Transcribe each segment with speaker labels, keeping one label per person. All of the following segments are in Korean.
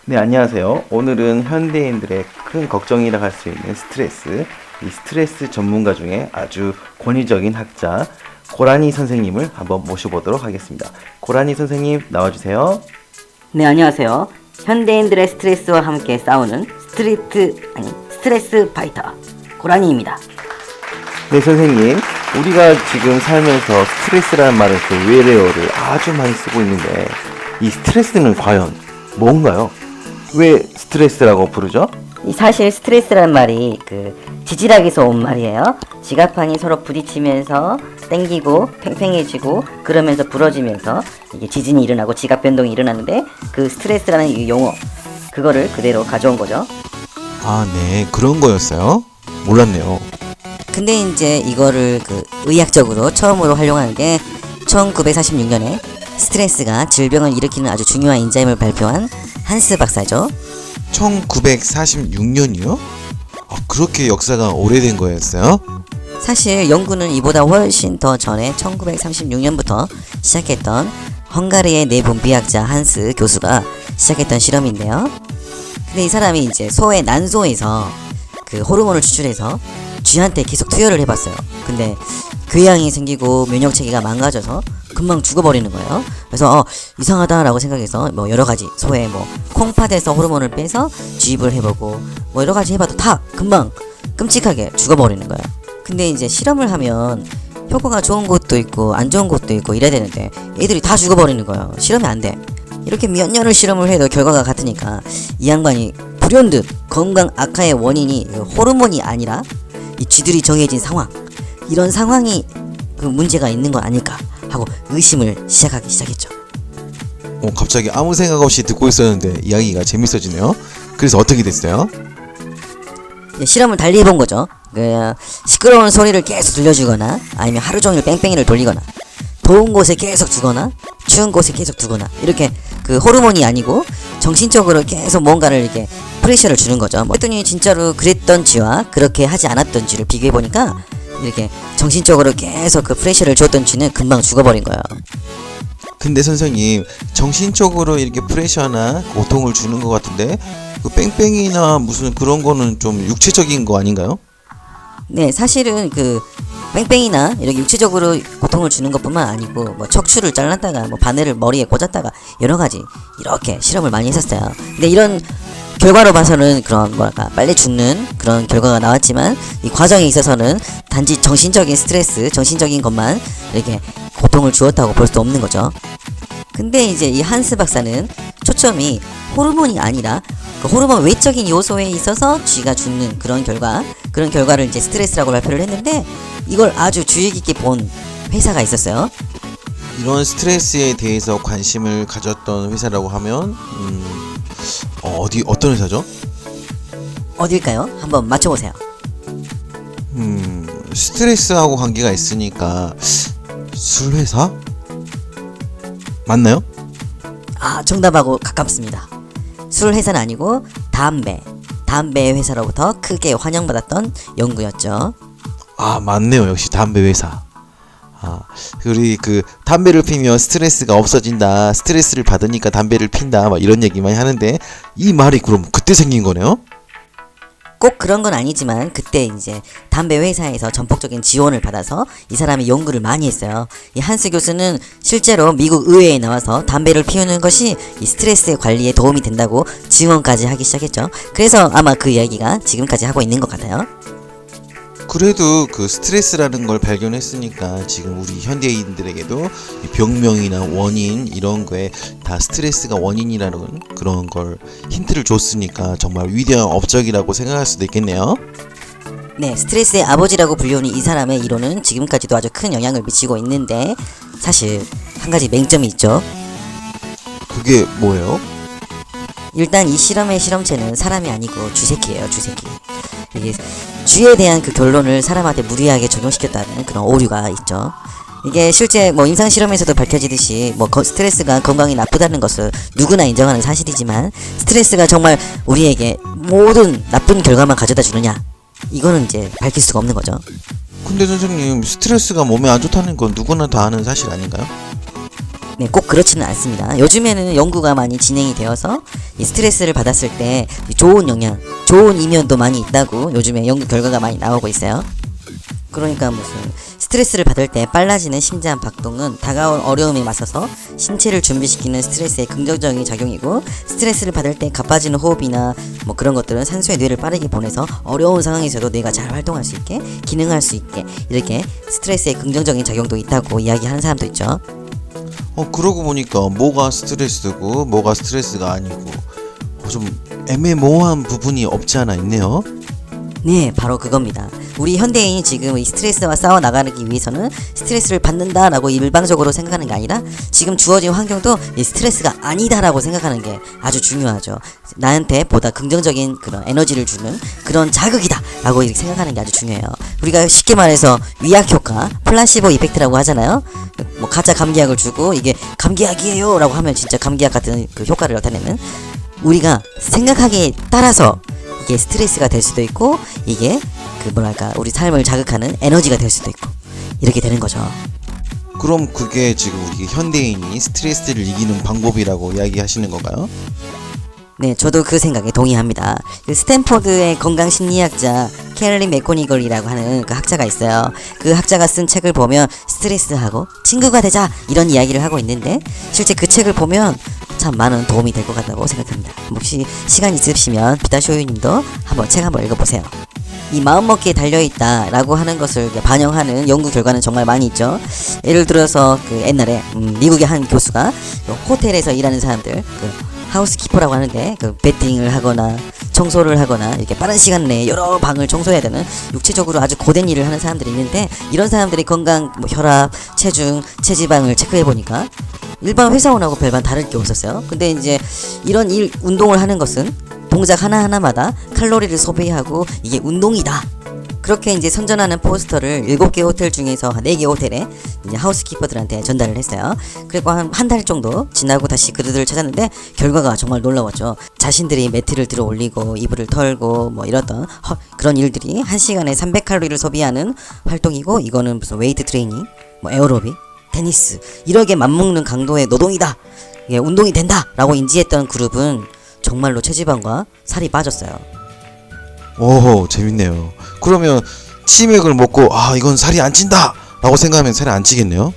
Speaker 1: 네, 안녕하세요. 오늘은 현대인들의 큰 걱정이라 할 수 있는 스트레스, 이 스트레스 전문가 중에 아주 권위적인 학자 고라니 선생님을 한번 모셔보도록 하겠습니다. 고라니 선생님 나와주세요.
Speaker 2: 네, 안녕하세요. 현대인들의 스트레스와 함께 싸우는 스트레스 파이터 고라니입니다.
Speaker 1: 네, 선생님. 우리가 지금 살면서 스트레스라는 말을 그 외래어를 아주 많이 쓰고 있는데 이 스트레스는 과연 뭔가요? 왜 스트레스라고 부르죠?
Speaker 2: 사실 스트레스란 말이 지질학에서 온 말이에요. 지갑판이 서로 부딪히면서 땡기고 팽팽해지고 그러면서 부러지면서 이게 지진이 일어나고 지갑 변동이 일어나는데 그 스트레스라는 이 용어 그거를 그대로 가져온 거죠.
Speaker 3: 아, 네. 그런 거였어요? 몰랐네요.
Speaker 2: 근데 이제 이거를 의학적으로 처음으로 활용한 게 1946년에 스트레스가 질병을 일으키는 아주 중요한 인자임을 발표한 한스 박사죠.
Speaker 3: 1946년이요? 그렇게 역사가 오래된 거였어요?
Speaker 2: 사실 연구는 이보다 훨씬 더 전에 1936년부터 시작했던 헝가리의 내분비학자 한스 교수가 시작했던 실험인데요. 근데 이 사람이 이제 소의 난소에서 그 호르몬을 추출해서 쥐한테 계속 투여를 해봤어요. 근데 궤양이 생기고 면역체계가 망가져서 금방 죽어버리는 거예요. 그래서 이상하다라고 생각해서 뭐 여러가지 소의 콩팥에서 호르몬을 빼서 주입을 해보고 뭐 여러가지 해봐도 다 금방 끔찍하게 죽어버리는 거예요. 근데 이제 실험을 하면 효과가 좋은 곳도 있고 안 좋은 곳도 있고 이래야 되는데 애들이 다 죽어버리는 거예요. 실험이 안 돼. 이렇게 몇 년을 실험을 해도 결과가 같으니까 이 양반이 불현듯 건강 악화의 원인이 호르몬이 아니라 이 쥐들이 정해진 상황, 이런 상황이 문제가 있는 건 아닐까 하고 의심을 시작하기 시작했죠.
Speaker 3: 갑자기 아무 생각 없이 듣고 있었는데 이야기가 재밌어지네요. 그래서 어떻게 됐어요?
Speaker 2: 실험을 달리 해본 거죠. 시끄러운 소리를 계속 들려주거나 아니면 하루 종일 뺑뺑이를 돌리거나 더운 곳에 계속 두거나 추운 곳에 계속 두거나 이렇게 호르몬이 아니고 정신적으로 계속 뭔가를 이렇게 프레셔를 주는 거죠. 그랬더니 진짜로 그랬던 쥐와 그렇게 하지 않았던 쥐를 비교해보니까 이렇게 정신적으로 계속 프레셔를 줬던 쥐는 금방 죽어버린 거예요.
Speaker 3: 근데 선생님, 정신적으로 이렇게 프레셔나 고통을 주는 것 같은데 뺑뺑이나 무슨 그런 거는 좀 육체적인 거 아닌가요?
Speaker 2: 네, 사실은 뺑뺑이나 이렇게 육체적으로 고통을 주는 것뿐만 아니고 척추를 잘랐다가 바늘을 머리에 꽂았다가 여러가지 이렇게 실험을 많이 했었어요. 근데 이런 결과로 봐서는 그런 빨리 죽는 그런 결과가 나왔지만 이 과정에 있어서는 단지 정신적인 스트레스, 정신적인 것만 이렇게 고통을 주었다고 볼 수 없는 거죠. 근데 이제 이 한스 박사는 초점이 호르몬이 아니라 호르몬 외적인 요소에 있어서 쥐가 죽는 그런 결과를 이제 스트레스라고 발표를 했는데 이걸 아주 주의 깊게 본 회사가 있었어요.
Speaker 3: 이런 스트레스에 대해서 관심을 가졌던 회사라고 하면 어떤 회사죠?
Speaker 2: 어딜까요? 한번 맞춰보세요.
Speaker 3: 스트레스하고 관계가 있으니까 술 회사? 맞나요?
Speaker 2: 정답하고 가깝습니다. 술 회사는 아니고 담배 회사로부터 크게 환영받았던 연구였죠.
Speaker 3: 맞네요. 역시 담배 회사. 우리 담배를 피면 스트레스가 없어진다, 스트레스를 받으니까 담배를 핀다, 이런 얘기 많이 하는데 이 말이 그럼 그때 생긴 거네요?
Speaker 2: 꼭 그런 건 아니지만 그때 이제 담배 회사에서 전폭적인 지원을 받아서 이 사람이 연구를 많이 했어요. 이 한스 교수는 실제로 미국 의회에 나와서 담배를 피우는 것이 이 스트레스 관리에 도움이 된다고 증언까지 하기 시작했죠. 그래서 아마 그 이야기가 지금까지 하고 있는 것 같아요.
Speaker 3: 그래도 스트레스라는 걸 발견했으니까 지금 우리 현대인들에게도 이 병명이나 원인 이런 거에 다 스트레스가 원인이라는 그런 걸 힌트를 줬으니까 정말 위대한 업적이라고 생각할 수도 있겠네요.
Speaker 2: 네, 스트레스의 아버지라고 불리우는 이 사람의 이론은 지금까지도 아주 큰 영향을 미치고 있는데 사실 한 가지 맹점이 있죠.
Speaker 3: 그게 뭐예요?
Speaker 2: 일단 이 실험의 실험체는 사람이 아니고 쥐새끼예요, 쥐새끼. 이게 쥐에 대한 결론을 사람한테 무리하게 적용시켰다는 그런 오류가 있죠. 이게 실제 임상 실험에서도 밝혀지듯이 스트레스가 건강에 나쁘다는 것을 누구나 인정하는 사실이지만 스트레스가 정말 우리에게 모든 나쁜 결과만 가져다 주느냐, 이거는 이제 밝힐 수가 없는 거죠.
Speaker 3: 근데 선생님, 스트레스가 몸에 안 좋다는 건 누구나 다 아는 사실 아닌가요?
Speaker 2: 네, 꼭 그렇지는 않습니다. 요즘에는 연구가 많이 진행이 되어서 이 스트레스를 받았을 때 좋은 영향, 좋은 이면도 많이 있다고 요즘에 연구 결과가 많이 나오고 있어요. 그러니까 무슨 스트레스를 받을 때 빨라지는 심장 박동은 다가올 어려움에 맞서서 신체를 준비시키는 스트레스의 긍정적인 작용이고, 스트레스를 받을 때 가빠지는 호흡이나 뭐 그런 것들은 산소에 뇌를 빠르게 보내서 어려운 상황에서도 뇌가 잘 활동할 수 있게, 기능할 수 있게, 이렇게 스트레스의 긍정적인 작용도 있다고 이야기하는 사람도 있죠.
Speaker 3: 그러고 보니까 뭐가 스트레스고 뭐가 스트레스가 아니고 좀 애매모호한 부분이 없지 않아 있네요.
Speaker 2: 네, 바로 그겁니다. 우리 현대인이 지금 이 스트레스와 싸워 나가기 위해서는 스트레스를 받는다라고 일방적으로 생각하는 게 아니라 지금 주어진 환경도 이 스트레스가 아니다라고 생각하는 게 아주 중요하죠. 나한테 보다 긍정적인 그런 에너지를 주는 그런 자극이다라고 이렇게 생각하는 게 아주 중요해요. 우리가 쉽게 말해서 위약 효과, 플라시보 이펙트라고 하잖아요. 뭐 가짜 감기약을 주고 이게 감기약이에요라고 하면 진짜 감기약 같은 그 효과를 나타내는, 우리가 생각하기에 따라서 이게 스트레스가 될 수도 있고, 이게 그 뭐랄까 우리 삶을 자극하는 에너지가 될 수도 있고, 이렇게 되는 거죠.
Speaker 3: 그럼 그게 지금 우리 현대인이 스트레스를 이기는 방법이라고 이야기하시는 건가요?
Speaker 2: 네, 저도 그 생각에 동의합니다. 그 스탠포드의 건강심리학자 캐럴린 맥고니걸이라고 하는 그 학자가 있어요. 그 학자가 쓴 책을 보면 스트레스하고 친구가 되자 이런 이야기를 하고 있는데, 실제 그 책을 보면 참 많은 도움이 될 것 같다고 생각합니다. 혹시 시간 있으시면 비타쇼유님도 한번 책 한번 읽어보세요. 이 마음먹기에 달려있다 라고 하는 것을 반영하는 연구 결과는 정말 많이 있죠. 예를 들어서 그 옛날에 미국의 한 교수가 그 호텔에서 일하는 사람들, 그 하우스키퍼라고 하는데 그 배팅을 하거나 청소를 하거나 이렇게 빠른 시간 내에 여러 방을 청소해야 되는 육체적으로 아주 고된 일을 하는 사람들이 있는데, 이런 사람들이 건강, 뭐 혈압, 체중, 체지방을 체크해 보니까 일반 회사원하고 별반 다를 게 없었어요. 근데 이제 이런 운동을 하는 것은 동작 하나하나마다 칼로리를 소비하고 이게 운동이다, 그렇게 이제 선전하는 포스터를 7개 호텔 중에서 4개 호텔에 이제 하우스키퍼들한테 전달을 했어요. 그리고 한 달 정도 지나고 다시 그들을 찾았는데 결과가 정말 놀라웠죠. 자신들이 매트를 들어 올리고 이불을 털고 뭐 이랬던 그런 일들이 1시간에 300칼로리를 소비하는 활동이고, 이거는 무슨 웨이트 트레이닝, 뭐 에어로빅, 테니스 이렇게 맞먹는 강도의 노동이다, 이게 운동이 된다 라고 인지했던 그룹은 정말로 체지방과 살이 빠졌어요.
Speaker 3: 오호, 재밌네요. 그러면 치맥을 먹고 이건 살이 안 찐다 라고 생각하면 살이 안 찌겠네요?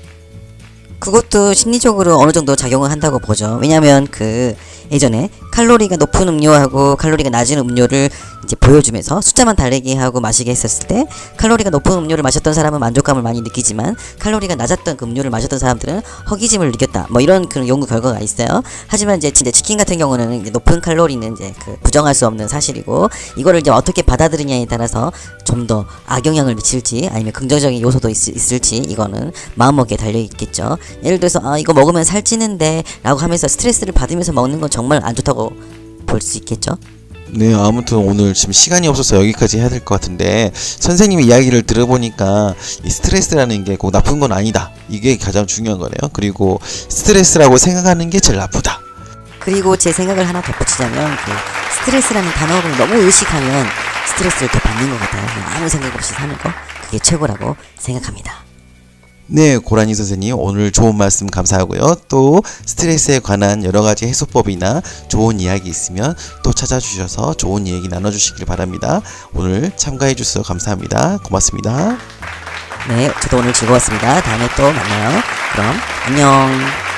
Speaker 2: 그것도 심리적으로 어느 정도 작용을 한다고 보죠. 왜냐면 그 예전에 칼로리가 높은 음료하고 칼로리가 낮은 음료를 이제 보여주면서 숫자만 달리게 하고 마시게 했었을 때, 칼로리가 높은 음료를 마셨던 사람은 만족감을 많이 느끼지만 칼로리가 낮았던 그 음료를 마셨던 사람들은 허기짐을 느꼈다, 뭐 이런 그런 연구 결과가 있어요. 하지만 이제 진짜 치킨 같은 경우는 이제 높은 칼로리는 이제 그 부정할 수 없는 사실이고, 이거를 이제 어떻게 받아들이냐에 따라서 좀 더 악영향을 미칠지 아니면 긍정적인 요소도 있을지, 이거는 마음먹기에 달려있겠죠. 예를 들어서 이거 먹으면 살찌는데 라고 하면서 스트레스를 받으면서 먹는 건 정말 안 좋다고 볼 수 있겠죠.
Speaker 3: 네, 아무튼 오늘 지금 시간이 없어서 여기까지 해야 될 것 같은데, 선생님의 이야기를 들어보니까 이 스트레스라는 게 꼭 나쁜 건 아니다, 이게 가장 중요한 거네요. 그리고 스트레스라고 생각하는 게 제일 나쁘다.
Speaker 2: 그리고 제 생각을 하나 덧붙이자면, 그 스트레스라는 단어를 너무 의식하면 스트레스를 더 받는 것 같아요. 그냥 아무 생각 없이 사는 거, 그게 최고라고 생각합니다.
Speaker 3: 네, 고라니 선생님 오늘 좋은 말씀 감사하고요. 또 스트레스에 관한 여러가지 해소법이나 좋은 이야기 있으면 또 찾아주셔서 좋은 얘기 나눠주시길 바랍니다. 오늘 참가해 주셔서 감사합니다. 고맙습니다.
Speaker 2: 네, 저도 오늘 즐거웠습니다. 다음에 또 만나요. 그럼 안녕.